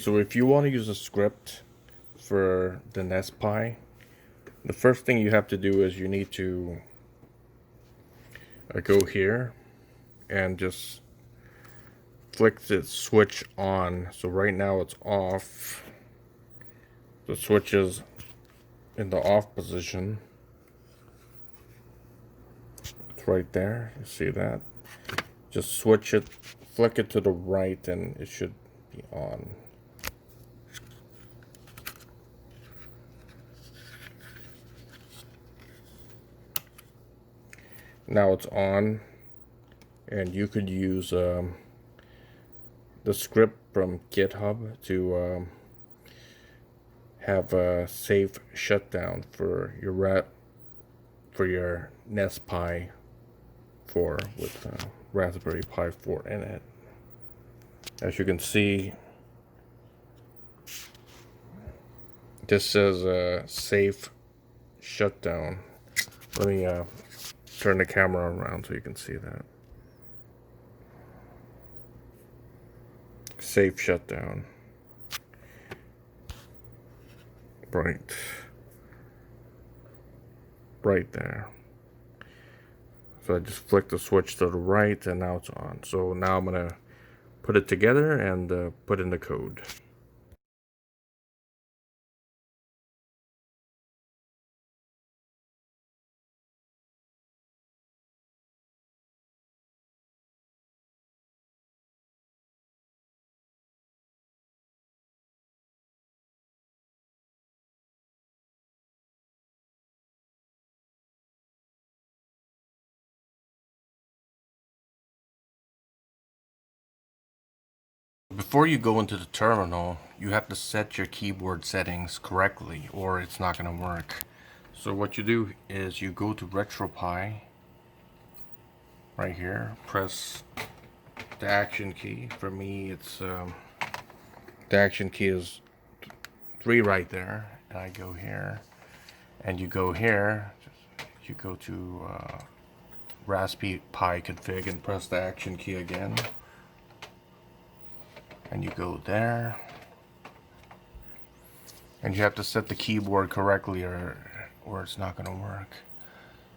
So if you want to use a script for the Nespi, the first thing you have to do is you need to go here and just flick the switch on. So right now it's off. The switch is in the off position. It's right there. You see that? Just switch it, flick it to the right, and it should be on. Now it's on, and you could use the script from GitHub to have a safe shutdown for your Nespi 4 with Raspberry Pi 4 in it. As you can see, this says safe shutdown. Let me turn the camera around so you can see that. Safe shutdown. Right there. So I just flicked the switch to the right and now it's on. So now I'm gonna put it together and put in the code. Before you go into the terminal, you have to set your keyboard settings correctly or it's not going to work. So what you do is you go to Retropie right here, press the action key. For me, it's the action key is 3 right there, and I go here, and you go here, you go to Raspberry Pi config and press the action key again. And you go there, and you have to set the keyboard correctly or it's not going to work.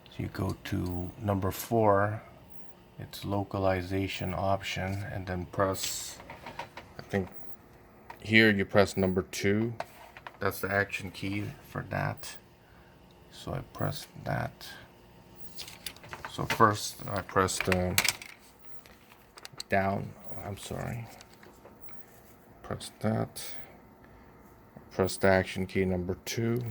So you go to number 4, it's localization option, and then press, I think here you press number 2. That's the action key for that. So I press that. So first I pressed down, I'm sorry. Press that. Press the action key number 2.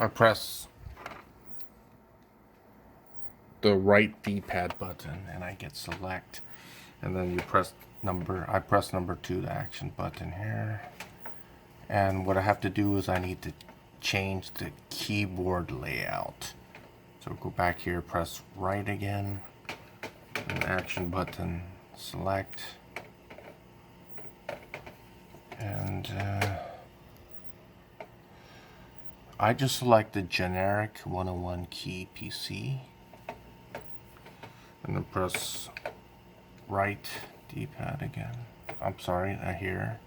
I press the right D-pad button and I get select, and then you press I press number 2, the action button here. And what I have to do is I need to change the keyboard layout. So go back here, press right again, and action button, select, and I just select the generic 101 key PC, and then press right D-pad again. I'm sorry, here.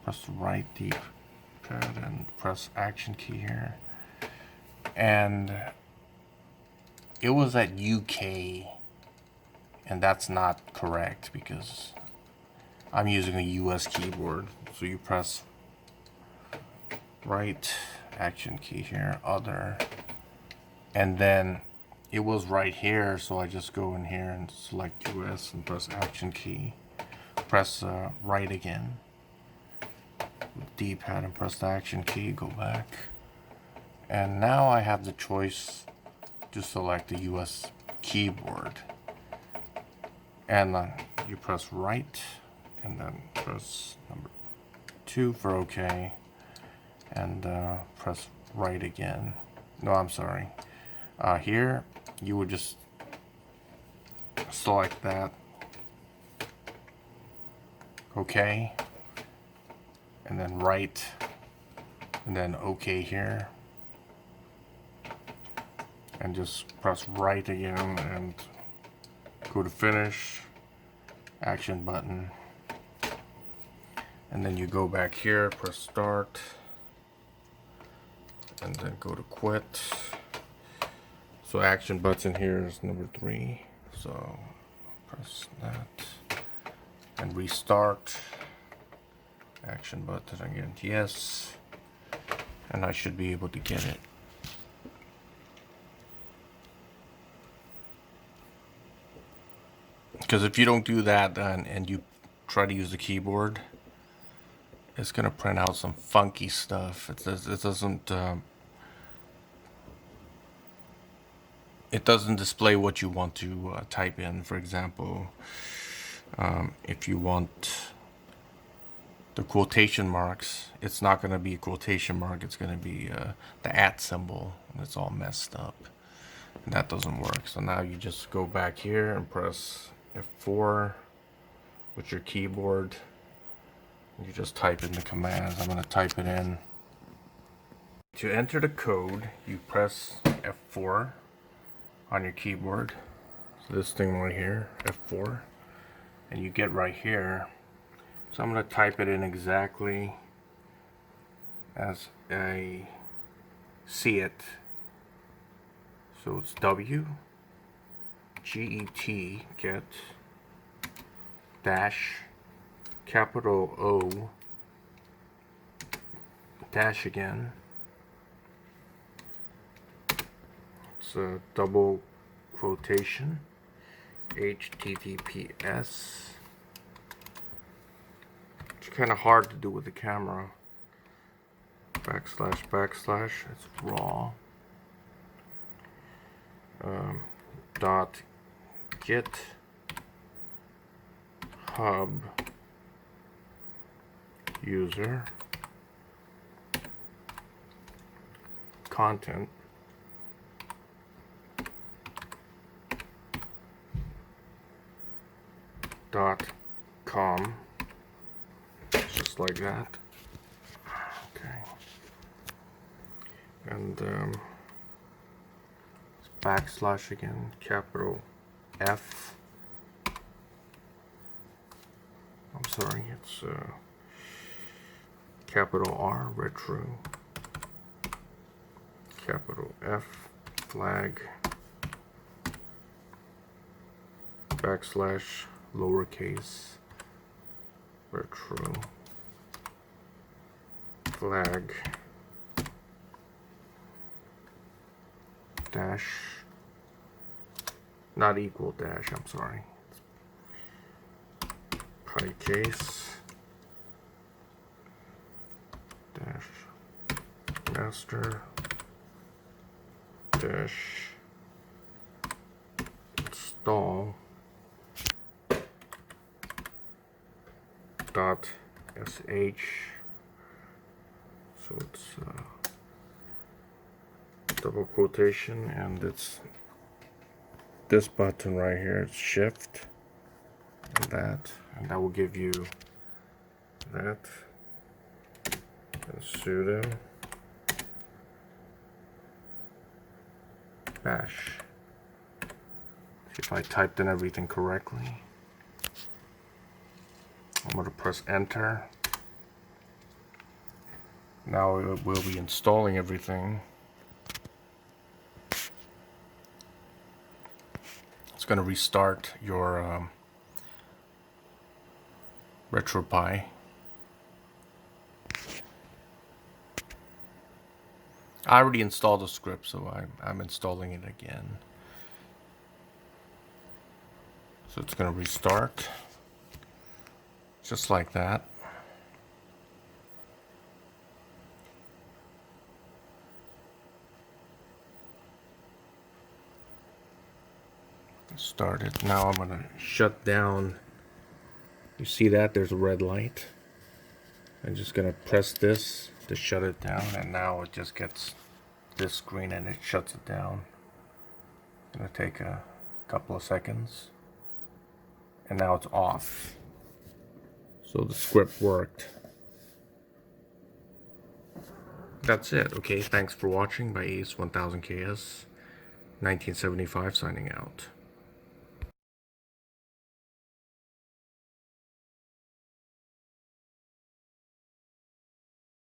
Press the right D-pad and press action key here. And it was at UK, and that's not correct because I'm using a US keyboard. So you press right action key here, other, and then it was right here, so I just go in here and select US and press action key, press right again, D-pad, and press the action key, go back. And now I have the choice to select the US keyboard. And you press right, and then press number 2 for OK, and press right again. No, I'm sorry. Here, you would just select that, OK, and then right, and then OK here. and just press right again and go to finish, action button, and then you go back here, press start, and then go to quit. So action button here is number 3, so press that and restart, action button again, yes, and I should be able to get it. Because if you don't do that and you try to use the keyboard, it's gonna print out some funky stuff. It doesn't display what you want to type in. For example, if you want the quotation marks, it's not gonna be a quotation mark. It's gonna be the @ symbol, and it's all messed up. And that doesn't work. So now you just go back here and press F4 with your keyboard. You just type in the commands. I'm going to type it in. To enter the code, you press F4 on your keyboard. So this thing right here, F4, and you get right here. So I'm going to type it in exactly as I see it. So it's W, G-E-T, get, dash, capital O, dash again. It's a double quotation, HTTPS. It's kind of hard to do with the camera. Backslash, backslash, it's raw. Dot get hub user content .com, just like that. Okay, and backslash again, capital F. I'm sorry, it's capital R, retro, capital F, flag, backslash, lowercase, retro, flag, dash, not equal dash, I'm sorry, pi case, dash, master, dash, install, dot sh, so it's double quotation, and it's this button right here, it's shift, and that will give you that, and sudo bash. See if I typed in everything correctly. I'm going to press enter. Now it will be installing everything. It's going to restart your Retropie. I already installed the script, so I'm installing it again. So it's going to restart. Just like that. Started. Now I'm going to shut down. You see that? There's a red light. I'm just going to press this to shut it down, and now it just gets this screen and it shuts it down. It's going to take a couple of seconds. And now it's off. So the script worked. That's it. Okay, thanks for watching by Ace1000KS. 1975 signing out.